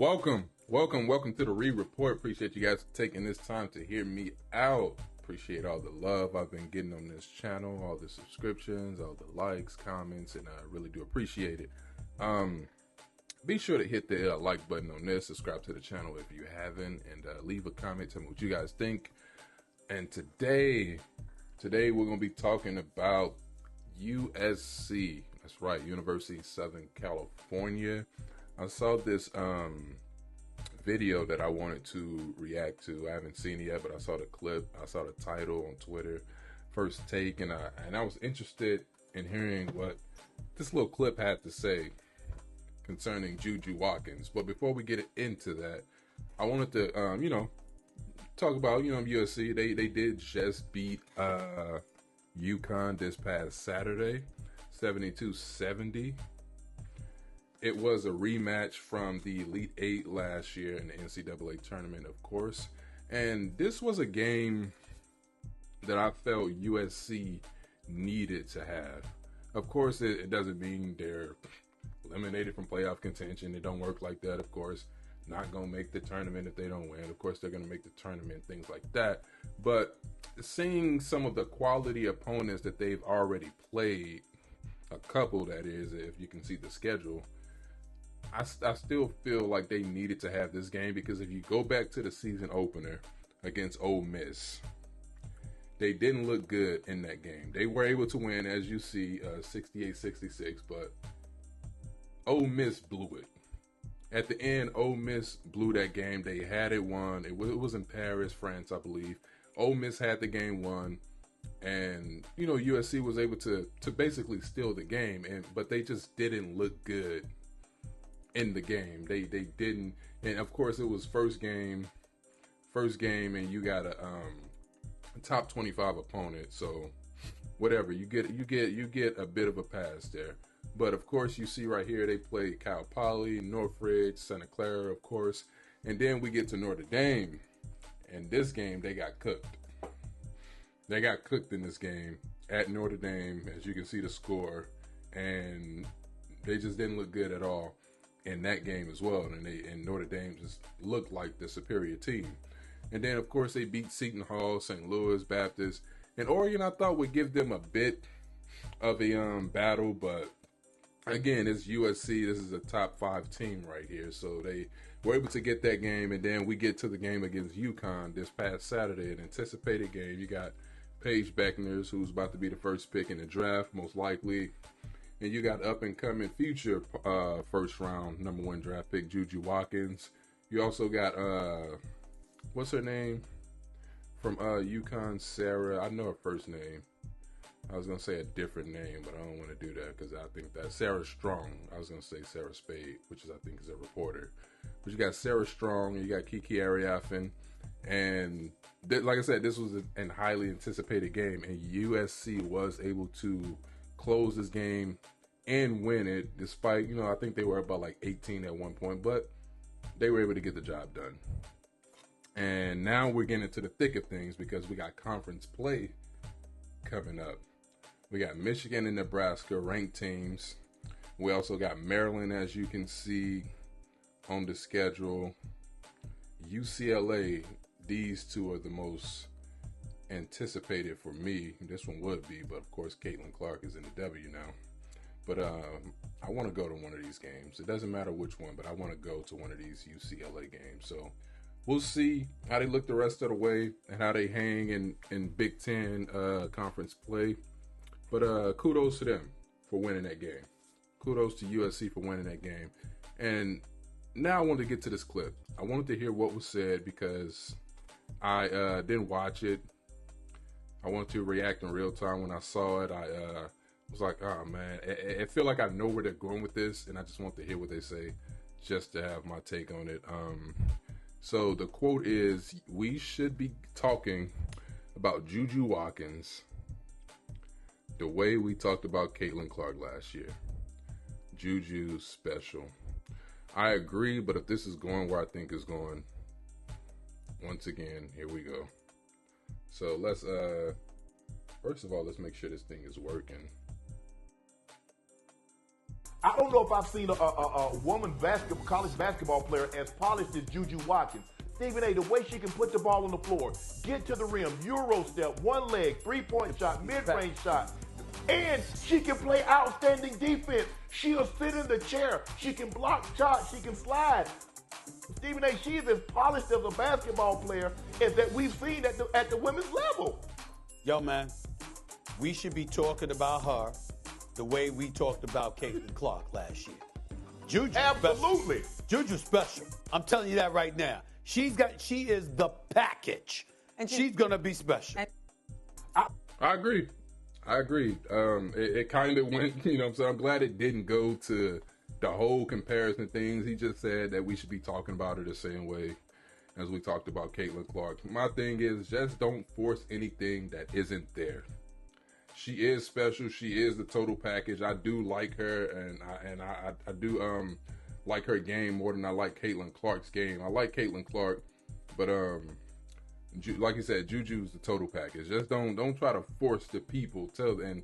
Welcome to the Reed Report. Appreciate you guys taking this time to hear me out. Appreciate all the love I've been getting on this channel, all the subscriptions, all the likes, comments, and I really do appreciate it. Be sure to hit the like button on this, subscribe to the channel if you haven't, and leave a comment, tell me what you guys think. And today we're going to be talking about USC. That's right, University of Southern California. I saw this video that I wanted to react to. I haven't seen it yet, but I saw the clip. I saw the title on Twitter, First Take, and I was interested in hearing what this little clip had to say concerning JuJu Watkins. But before we get into that, I wanted to talk about USC. They did just beat UCONN this past Saturday, 72-70. It was a rematch from the Elite Eight last year in the NCAA tournament, of course. And this was a game that I felt USC needed to have. Of course, it doesn't mean they're eliminated from playoff contention. It don't work like that, of course. Not going to make the tournament if they don't win. Of course, they're going to make the tournament, things like that. But seeing some of the quality opponents that they've already played, a couple that is, if you can see the schedule, I still feel like they needed to have this game, because if you go back to the season opener against Ole Miss, they didn't look good in that game. They were able to win, as you see, 68-66, but Ole Miss blew it. At the end, Ole Miss blew that game. They had it won. It was in Paris, France, I believe. Ole Miss had the game won, and USC was able to basically steal the game, but they just didn't look good in the game. They didn't, and of course it was first game, and you got a top 25 opponent, so whatever, you get a bit of a pass there. But of course, you see right here, they played Cal Poly, Northridge, Santa Clara, of course, and then we get to Notre Dame, and this game they got cooked. They got cooked in this game at Notre Dame, as you can see the score, and they just didn't look good at all in that game as well. And Notre Dame just looked like the superior team. And then of course they beat Seton Hall, St. Louis Baptist, and Oregon I thought would give them a bit of a battle, but again, it's USC. This is a top 5 team right here, so they were able to get that game. And then we get to the game against UConn this past Saturday, an anticipated game. You got Paige Bueckers, who's about to be the first pick in the draft, most likely. And you got up-and-coming future first-round #1 draft pick JuJu Watkins. You also got, what's her name? From UConn, Sarah. I know her first name. I was going to say a different name, but I don't want to do that because I think that's Sarah Strong. I was going to say Sarah Spade, which I think is a reporter. But you got Sarah Strong, and you got Kiki Ariaffin. And like I said, this was a highly anticipated game, and USC was able to close this game and win it, despite, I think they were about like 18 at one point, but they were able to get the job done. And now we're getting into the thick of things, because we got conference play coming up. We got Michigan and Nebraska ranked teams. We also got Maryland, as you can see on the schedule. UCLA, these two are the most anticipated for me. This one would be, but of course Caitlin Clark is in the W now. But I want to go to one of these games. It doesn't matter which one, but I want to go to one of these UCLA games. So we'll see how they look the rest of the way and how they hang in Big Ten conference play. But kudos to them for winning that game. Kudos to USC for winning that game. And now I want to get to this clip. I wanted to hear what was said, because I didn't watch it. I wanted to react in real time. When I saw it, I was like, oh man, I feel like I know where they're going with this, and I just want to hear what they say just to have my take on it. So the quote is, "We should be talking about JuJu Watkins the way we talked about Caitlin Clark last year. JuJu's special." I agree, but if this is going where I think it's going, once again, here we go. So let's, first of all, let's make sure this thing is working. I I don't know if I've seen a woman college basketball player as polished as JuJu Watkins. Stephen A., the way she can put the ball on the floor, get to the rim, Euro step, one leg, three-point shot, mid-range shot, and she can play outstanding defense. She'll sit in the chair. She can block shots. She can slide. Stephen A., she's as polished as a basketball player as that we've seen at the women's level. Yo, man, we should be talking about her the way we talked about Caitlin Clark last year. JuJu Absolutely. Special. JuJu special. I'm telling you that right now. She is the package. And she's going to be special. I agree. It kind of went, you know what I'm saying? I'm glad it didn't go to the whole comparison things. He just said that we should be talking about her the same way as we talked about Caitlin Clark. My thing is, just don't force anything that isn't there. She is special. She is the total package. I do like her, and I do like her game more than I like Caitlin Clark's game. I like Caitlin Clark, but like you said, JuJu's the total package. Just don't try to force the people to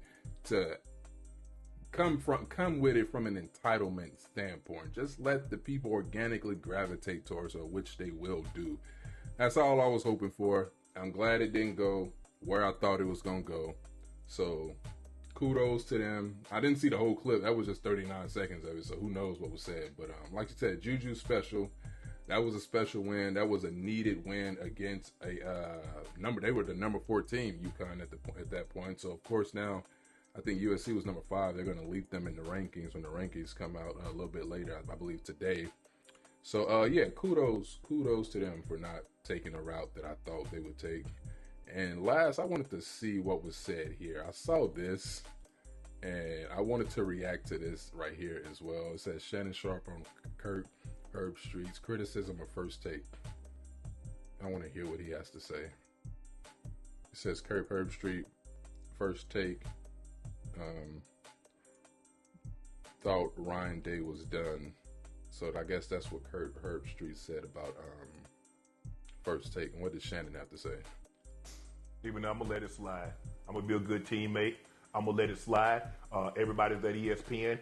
come with it from an entitlement standpoint. Just let the people organically gravitate towards her, which they will do. That's all I was hoping for. I'm glad it didn't go where I thought it was gonna go. So kudos to them. I didn't see the whole clip. That was just 39 seconds of it, so who knows what was said. But like you said, JuJu's special. That was a special win. That was a needed win against a number. They were the number 4 team, UConn at that point. So of course now, I think USC was number 5. They're going to leap them in the rankings when the rankings come out a little bit later, I believe today. So yeah, kudos to them for not taking a route that I thought they would take. And last, I wanted to see what was said here. I saw this, and I wanted to react to this right here as well. It says Shannon Sharp on Kirk Herbstreit's criticism of First Take. I want to hear what he has to say. It says Kirk Herbstreit, First Take, thought Ryan Day was done. So I guess that's what Kirk Herbstreit said about First Take. And what did Shannon have to say? Even though I'm going to let it slide. I'm going to be a good teammate. I'm going to let it slide. Everybody's at ESPN.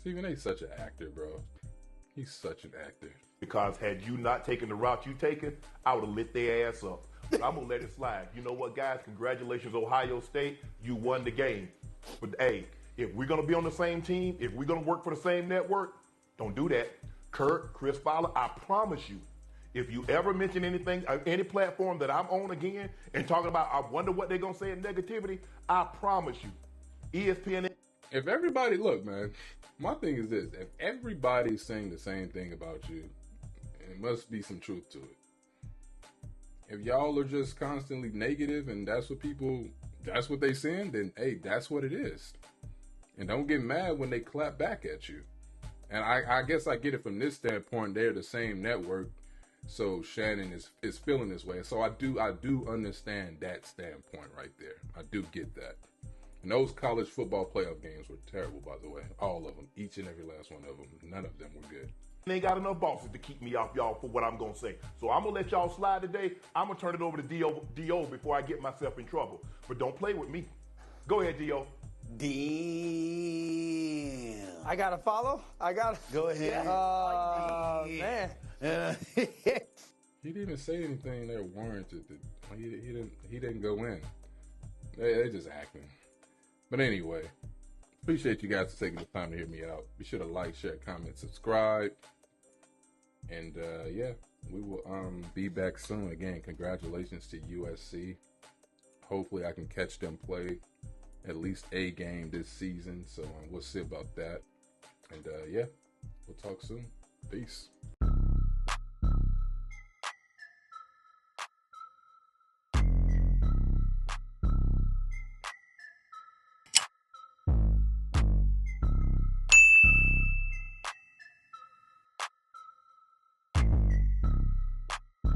Stephen A's such an actor, bro. He's such an actor. Because had you not taken the route you taken, I would have lit their ass up. But I'm going to let it slide. You know what, guys? Congratulations, Ohio State. You won the game. But, hey, if we're going to be on the same team, if we're going to work for the same network, don't do that. Kurt, Chris Fowler, I promise you, if you ever mention anything, any platform that I'm on again and talking about, I wonder what they're going to say in negativity, I promise you, ESPN. If everybody, look, man, my thing is this. If everybody's saying the same thing about you, it must be some truth to it. If y'all are just constantly negative and that's what they saying, then, hey, that's what it is. And don't get mad when they clap back at you. And I guess I get it from this standpoint. They're the same network. So Shannon is feeling this way. So I do understand that standpoint right there. I do get that. And those college football playoff games were terrible, by the way. All of them. Each and every last one of them. None of them were good. They ain't got enough bosses to keep me off y'all for what I'm going to say. So I'm going to let y'all slide today. I'm going to turn it over to D.O. before I get myself in trouble. But don't play with me. Go ahead, D.O. Damn. I got to follow? Go ahead. Man. He didn't even say anything that warranted it. He didn't go in. They just acting. But anyway, appreciate you guys for taking the time to hear me out. Be sure to like, share, comment, subscribe. And yeah, we will be back soon. Again, congratulations to USC. Hopefully I can catch them play at least a game this season. So we'll see about that. And yeah, we'll talk soon. Peace.